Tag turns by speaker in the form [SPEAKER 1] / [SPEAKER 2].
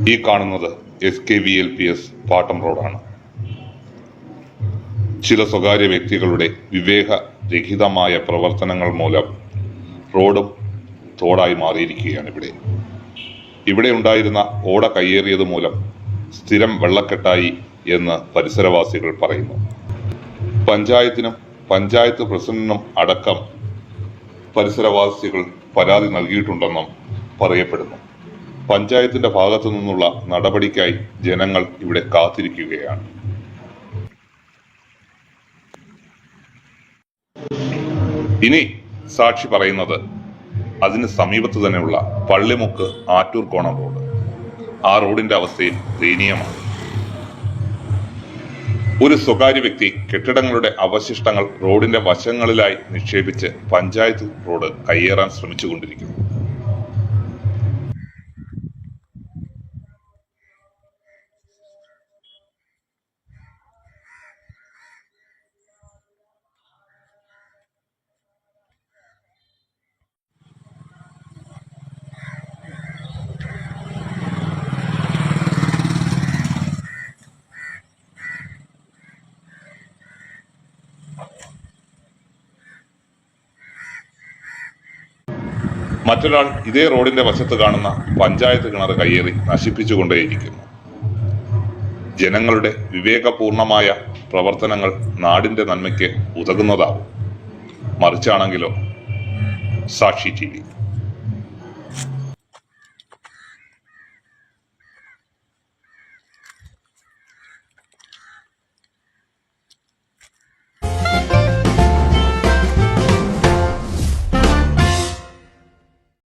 [SPEAKER 1] ഈ കാണുന്നത് SKVLPS പാട്ടം റോഡാണ്. ചില സ്വകാര്യ വ്യക്തികളുടെ വിവേകരഹിതമായ പ്രവർത്തനങ്ങൾ മൂലം റോഡും തോടായി മാറിയിരിക്കുകയാണ് ഇവിടെ ഉണ്ടായിരുന്ന ഓട കയ്യേറിയത് മൂലം സ്ഥിരം വെള്ളക്കെട്ടായി എന്ന് പരിസരവാസികൾ പറയുന്നു. പഞ്ചായത്തിനും പഞ്ചായത്ത് പ്രസിഡന്റിനും അടക്കം പരിസരവാസികൾ പരാതി നൽകിയിട്ടുണ്ടെന്നും പറയപ്പെടുന്നു. പഞ്ചായത്തിന്റെ ഭാഗത്തു നിന്നുള്ള നടപടിക്കായി ജനങ്ങൾ ഇവിടെ കാത്തിരിക്കുകയാണ്. ഇനി സാക്ഷി പറയുന്നത് അതിന് സമീപത്ത് തന്നെയുള്ള പള്ളിമുക്ക് ആറ്റൂർ കോണം റോഡ്. ആ റോഡിന്റെ അവസ്ഥയും ദയനീയമാണ്. ഒരു സ്വകാര്യ വ്യക്തി കെട്ടിടങ്ങളുടെ അവശിഷ്ടങ്ങൾ റോഡിന്റെ വശങ്ങളിലായി നിക്ഷേപിച്ച് പഞ്ചായത്ത് റോഡ് കയ്യേറാൻ ശ്രമിച്ചുകൊണ്ടിരിക്കുന്നു. മറ്റൊരാൾ ഇതേ റോഡിന്റെ വശത്ത് കാണുന്ന പഞ്ചായത്ത് കിണർ കയ്യേറി നശിപ്പിച്ചുകൊണ്ടേയിരിക്കുന്നു. ജനങ്ങളുടെ വിവേകപൂർണമായ പ്രവർത്തനങ്ങൾ നാടിന്റെ നന്മയ്ക്ക് ഉതകുന്നതാവും. മറിച്ചാണെങ്കിലോ? സാക്ഷി TV.